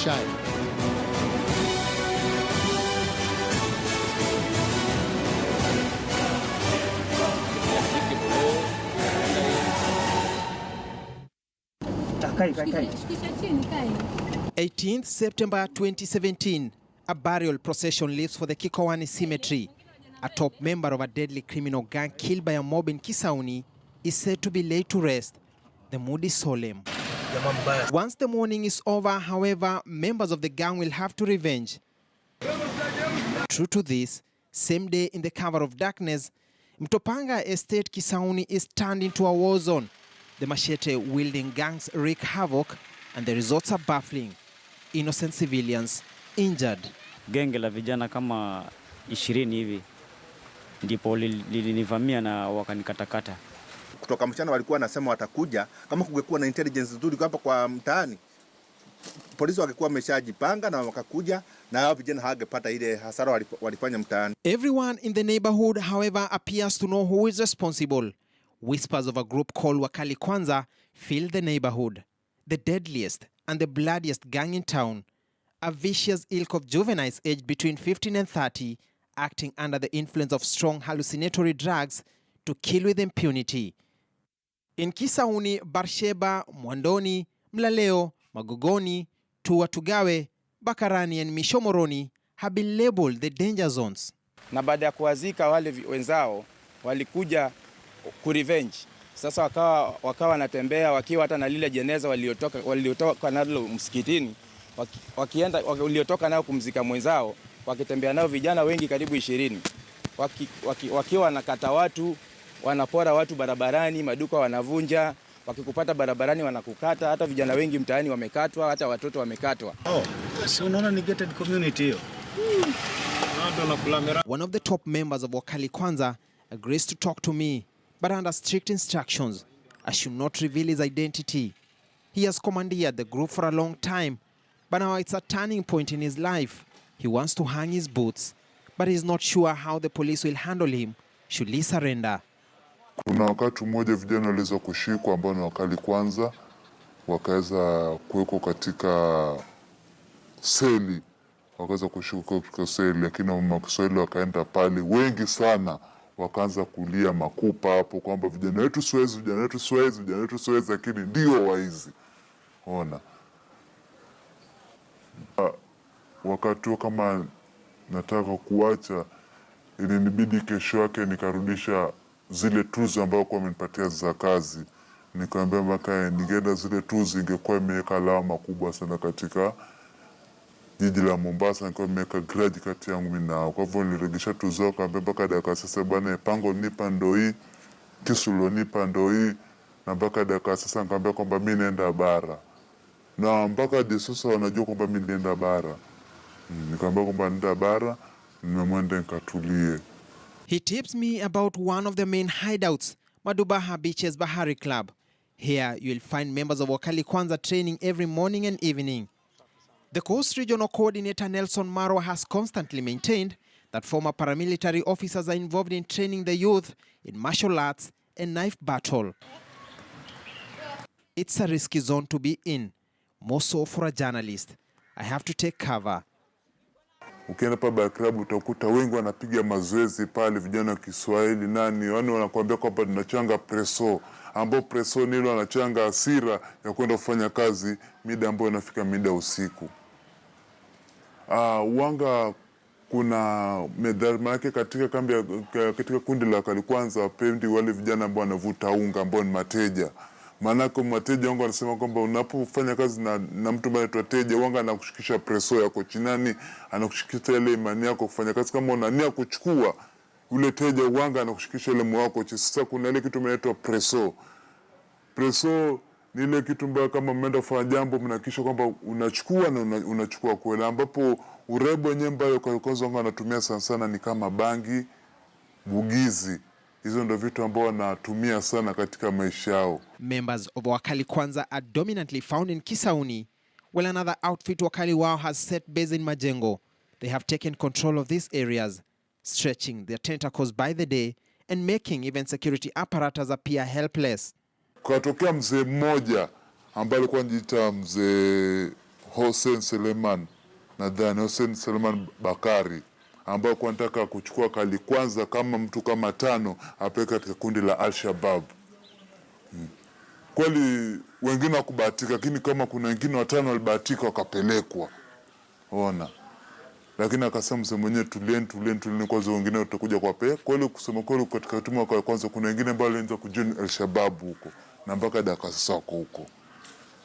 shy. Kai. 18th September 2017, a burial procession leaves for the Kikowani cemetery. A top member of a deadly criminal gang killed by a mob in Kisauni is said to be laid to rest. The mood is solemn. Once the mourning is over, however, members of the gang will have to revenge. True to this, same day in the cover of darkness, Topanga Estate Kisauni is turned into a war zone. The machete-wielding gangs wreak havoc, and the results are baffling. Innocent civilians injured. Genge la vijana kama 20 hivi ndipo lilinivamia na wakanikatakata. Kutoka mchana walikuwa wanasema watakuja, kama kungekuwa na intelligence nzuri hapa kwa mtaani, polisi wangekuwa wameshajipanga na wakakuja, na hao vijana hawangepata ile hasara walifanya mtaani. Everyone in the neighborhood, however, appears to know who is responsible. Whispers of a group called Wakali Kwanza fill the neighborhood. The deadliest and the bloodiest gang in town. A vicious ilk of juveniles aged between 15 and 30, acting under the influence of strong hallucinatory drugs to kill with impunity. In Kisauni, Barsheba, Mwandoni, Mlaleo, Magogoni, Tugawe, Bakarani and Mishomoroni have been labeled the danger zones. Na baada ya kuwazika wale wenzao walikuja kurevenge. Sasa wakawa wanatembea wakiwa hata na lile jeneza waliotoka nalo msikitini, waliotoka nao kumzika mwenzao, wakitembea nao vijana wengi karibu 20. Wakiwa wanakata watu, wanapora watu barabarani, maduka wanavunja, wakikupata barabarani wanakukata, hata vijana wengi mtaani wamekatwa, hata watoto wamekatwa. So unaona ni gated community hiyo. One of the top members of Wakali Kwanza agrees to talk to me, but under strict instructions, I should not reveal his identity. He has commandeered the group for a long time, but now it's a turning point in his life. He wants to hang his boots, but he's not sure how the police will handle him should he surrender. Kuna wakati mmoja vijana waliweza kushikwa ambao ni Wakali Kwanza, wakaweza kuwekwa katika seli, wakaweza kushikwa katika seli, lakini Wakiswahili wakaenda pale wengi sana, wakaanza kulia makupa hapo kwamba vijana wetu siwezi, vijana wetu siwezi, vijana wetu siwezi, lakini ndio waizi. Ona. Wakati kama nataka kuacha, ilinibidi kesho yake nikarudisha zile tuzo ambazo kwa amenipatia za kazi. Nikamwambia mpaka ningeenda zile tuzo ingekuwa imeweka alama kubwa sana katika jiji la Mombasa, nilikuwa nimeweka grade kati yangu mimi nao. Kwa hivyo niliregesha tuzo kwa mpaka dakika sasa bwana pango nipa ndo hii, kisulo nipa ndo hii, na mpaka dakika sasa nikamwambia kwamba mimi naenda bara. Na mpaka hadi sasa wanajua kwamba mimi nenda bara. Nikamwambia kwamba nenda bara, nimemwenda nikatulie. He tips me about one of the main hideouts, Madubaha Beach's Bahari Club. Here you'll find members of Wakali Kwanza training every morning and evening. The Coast Regional Coordinator Nelson Marwa has constantly maintained that former paramilitary officers are involved in training the youth in martial arts and knife battle. It's a risky zone to be in, more so for a journalist. I have to take cover. Ukienda pa Bahari Club utakuta wengi wanapiga mazoezi pale, vijana wa Kiswahili nani, wanakuambia kwamba tunachanga preso, ambao preso nilo wanachanga hasira ya kwenda kufanya kazi mida ambayo inafika mida usiku. Wanga kuna medali yake katika kambi katika kundi la Wakali Kwanza, wapendi wale vijana ambao wanavuta unga ambao ni mateja. Maanake mateja wanga wanasema kwamba unapofanya kazi na mtu ambaye anaitwa teja, wanga anakushikisha preso yako chinani, anakushikisha ile imani yako kufanya kazi. Kama una nia kuchukua ule teja, wanga anakushikisha ile moyo wako. Sasa kuna ile kitu inaitwa preso. Preso ni ile kitu mbaya, kama mmeenda kufanya jambo mnahakikisha kwamba unachukua na unachukua kweli, ambapo urebo wenyewe mbaya kwa kwanza wanga wanatumia sana sana ni kama bangi, bugizi. Hizo ndo vitu ambao wanatumia sana katika maisha yao. Members of Wakali Kwanza are dominantly found in Kisauni, while another outfit Wakali Wao has set base in Majengo. They have taken control of these areas, stretching their tentacles by the day and making even security apparatus appear helpless. Kutokea mzee mmoja ambaye alikuwa anajiita mzee Hussein Seleman, nadhani Hussein Seleman Bakari, ambao kwa nataka kuchukua kali kwanza kama mtu kama 5 apeleke katika kundi la Al-Shabaab. Kweli wengine wakubahatika, lakini kama kuna wengine 5 walibahatika wakapelekwa. Ona. Lakini akasema msemo mwenyewe tulieni kwanza, wengine utakuja kwa pea. Kweli kusema kweli katika timu ya kwanza kuna wengine ambao walianza kujoin Al-Shabaab huko na mpaka dakika sasa wako huko.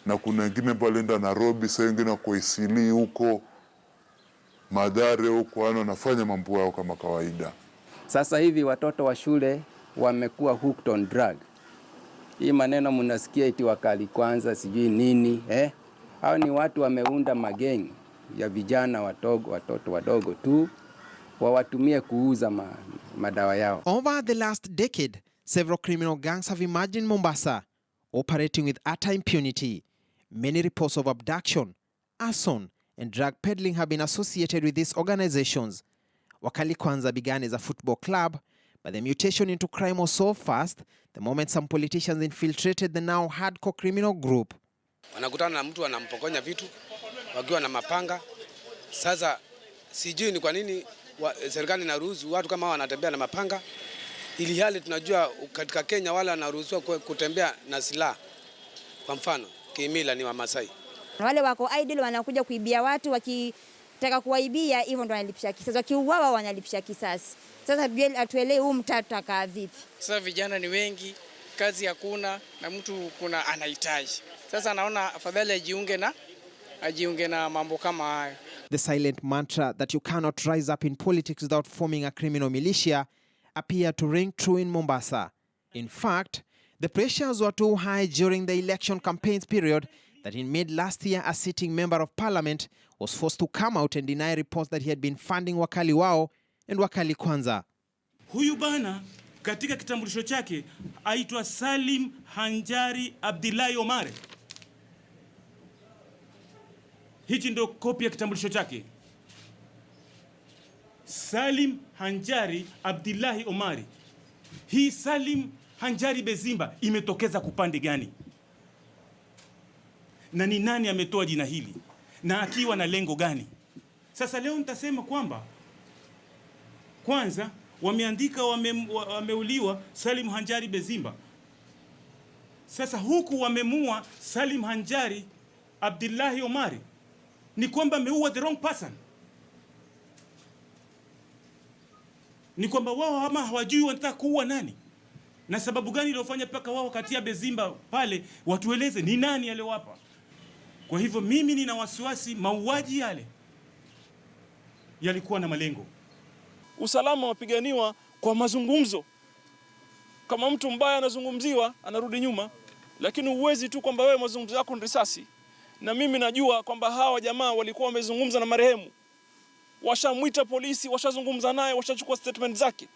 Na kuna wengine ambao walienda Nairobi, sasa wengine wako Isili huko, Madare huko, wanafanya mambo yao kama kawaida. Sasa hivi watoto wa shule wamekuwa hooked on drug. Hii maneno mnasikia eti wakali kwanza sijui nini hao ni watu wameunda magengi ya vijana watoto wadogo tu wawatumie kuuza madawa yao. Over the last decade, several criminal gangs have emerged in Mombasa, operating with utter impunity. Many reports of abduction, arson, and drug peddling have been associated with these organizations. Wakali Kwanza began as a football club, but the mutation into crime was so fast the moment some politicians infiltrated the now hardcore criminal group. Wanakutana na mtu anampokonya vitu wakiwa na mapanga. Sasa sijui ni kwa nini serikali inaruhusu watu kama hao wanatembea na mapanga, ili hali tunajua katika Kenya wale wanaruhusiwa kutembea na silaha. Kwa mfano, kimila ni Wamasai. Wale wako idle wanakuja kuibia watu, wakitaka kuwaibia hivyo ndo wanalipisha kisasi. Wakiuawa wanalipisha kisasi. Sasa atuelewe huu mtaa tutakaa vipi? Sasa vijana ni wengi, kazi hakuna na mtu kuna anahitaji. Sasa naona afadhali ajiunge na mambo kama haya. The silent mantra that you cannot rise up in politics without forming a criminal militia appeared to ring true in Mombasa. In fact, the pressures were too high during the election campaigns period that in mid last year a sitting member of parliament was forced to come out and deny reports that he had been funding wakali wao and wakali kwanza. Huyu bana katika kitambulisho chake aitwa Salim Hanjari Abdillahi Omar. Hichi ndio kopi ya kitambulisho chake. Salim Hanjari Abdillahi Omari. Hii Salim Hanjari Bezimba imetokeza kupande gani? Na ni nani ametoa jina hili? Na akiwa na lengo gani? Sasa leo nitasema kwamba kwanza wameandika wameuliwa Salim Hanjari Bezimba. Sasa huku wamemua Salim Hanjari Abdillahi Omari. Ni kwamba ameua the wrong person. Ni kwamba wao ama hawajui wanataka kuua nani. Na sababu gani iliyofanya paka wao katia Bezimba pale, watueleze ni nani aliyowapa. Kwa hivyo mimi nina wasiwasi mauaji yale yalikuwa na malengo. Usalama wapiganiwa kwa mazungumzo. Kama mtu mbaya anazungumziwa anarudi nyuma, lakini uwezi tu kwamba wewe mazungumzo yako ni risasi. Na mimi najua kwamba hawa jamaa walikuwa wamezungumza na marehemu. Washamwita polisi, washazungumza naye, washachukua statement zake.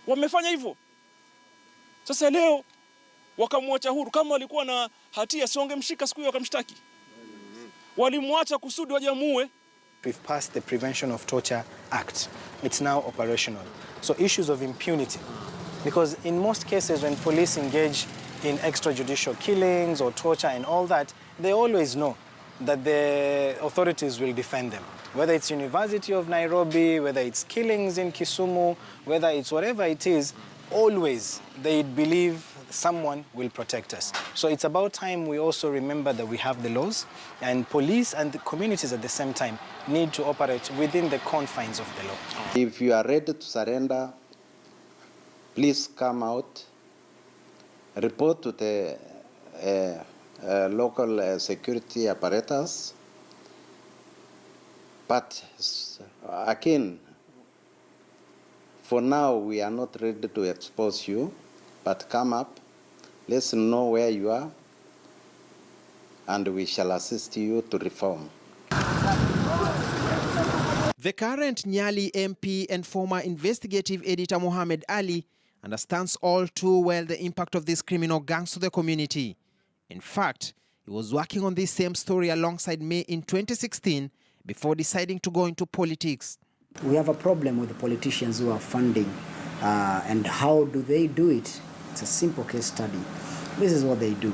Wamefanya hivyo. Sasa leo wakamwacha huru. Kama walikuwa na hatia si wangemshika siku hiyo wakamshtaki. Walimwacha kusudi wajamuue. We've passed the Prevention of Torture Act. It's now operational. So issues of impunity, because in most cases when police engage in extrajudicial killings or torture and all that, they always know that the authorities will defend them. Whether it's University of Nairobi, whether it's killings in Kisumu, whether it's whatever it is, always they believe someone will protect us. So it's about time we also remember that we have the laws, and police and the communities at the same time need to operate within the confines of the law. If you are ready to surrender, please come out, report to the local security apparatus. But again, for now, we are not ready to expose you, but come up, let's know where you are, and we shall assist you to reform. The current Nyali MP and former investigative editor Mohammed Ali understands all too well the impact of these criminal gangs to the community. In fact, he was working on this same story alongside me in 2016 before deciding to go into politics. We have a problem with the politicians who are funding, and how do they do it? It's a simple case study. This is what they do.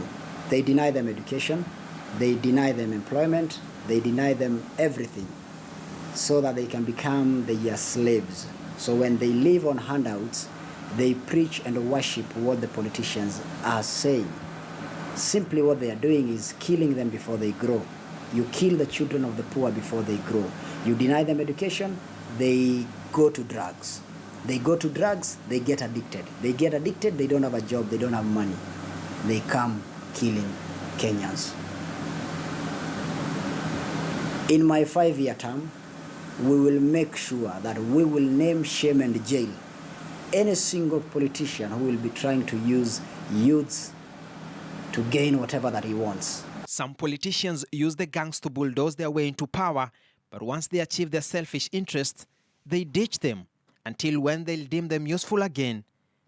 They deny them education, They deny them employment, they deny them everything so that they can become their slaves. So when they live on handouts, they preach and worship what the politicians are saying. Simply what they are doing is killing them before they grow. You kill the children of the poor before they grow. You deny them education, they go to drugs. They go to drugs, they get addicted. They get addicted, they don't have a job, they don't have money. They come killing Kenyans. In my 5-year term, we will make sure that we will name, shame, and jail any single politician who will be trying to use youths to gain whatever that he wants. Some politicians use the gangs to bulldoze their way into power, but once they achieve their selfish interests, they ditch them until when they'll deem them useful again,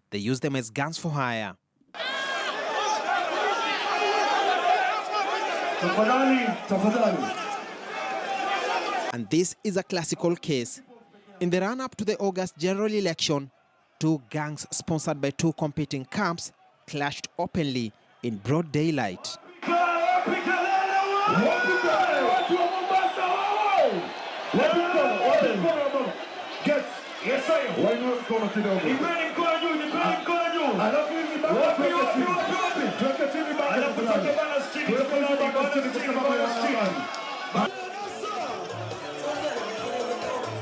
they use them as guns for hire. And this is a classical case. In the run-up to the August general election, 2 gangs sponsored by 2 competing camps clashed openly in broad daylight.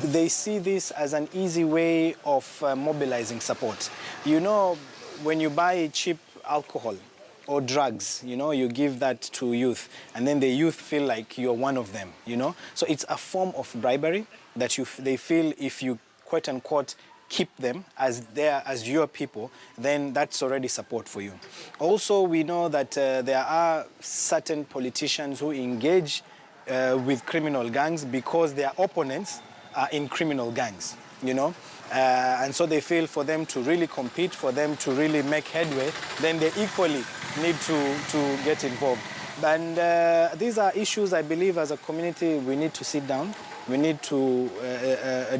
They see this as an easy way of mobilizing support. You know, when you buy cheap alcohol or drugs, you know, you give that to youth, and then the youth feel like you're one of them, you know? So it's a form of bribery that they feel if you, quote unquote, keep them as your people, then that's already support for you. Also, we know that there are certain politicians who engage with criminal gangs because their opponents are in criminal gangs, you know? And so they feel for them to really compete, for them to really make headway, then they equally need to get involved. And these are issues I believe as a community we need to sit down, we need to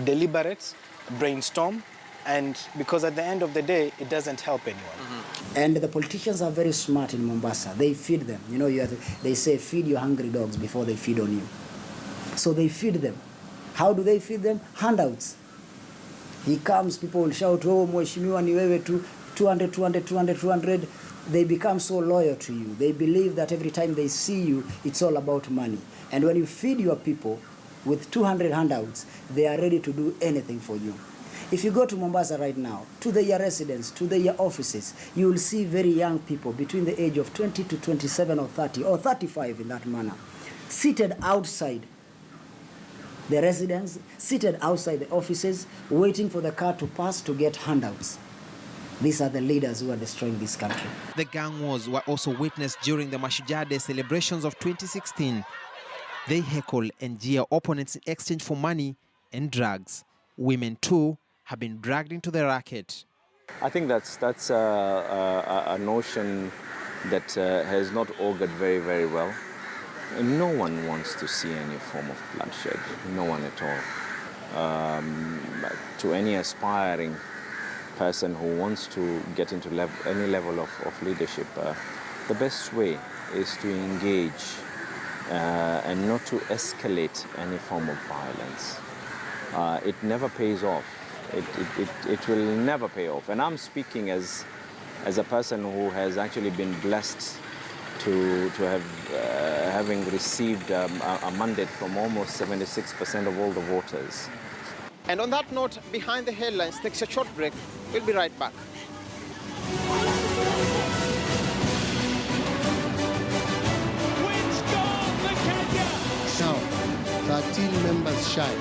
deliberate, brainstorm, and because at the end of the day, it doesn't help anyone. And the politicians are very smart in Mombasa. They feed them. You know, they say feed your hungry dogs before they feed on you. So they feed them. How do they feed them? Handouts. He comes, people will shout, oh, mheshimiwa ni wewe tu, 200, 200, 200, 200. They become so loyal to you. They believe that every time they see you, it's all about money. And when you feed your people with 200 handouts, they are ready to do anything for you. If you go to Mombasa right now, to their residence, to their offices, you will see very young people between the age of 20 to 27 or 30, or 35 in that manner, seated outside the residence, seated outside the offices, waiting for the car to pass to get handouts. These are the leaders who are destroying this country. The gang wars were also witnessed during the Mashujaa Day celebrations of 2016. They heckle and jeer opponents in exchange for money and drugs. Women, too, have been dragged into the racket. I think that's a notion that has not augured very, very well. No one wants to see any form of bloodshed, no one at all. To any aspiring person who wants to get into any level of leadership, the best way is to engage and not to escalate any form of violence. It never pays off. It will never pay off. And I'm speaking as a person who has actually been blessed to have having received a mandate from almost 76% of all the voters. And on that note, Behind the Headlines takes a short break. We'll be right back. Now, 13 members shy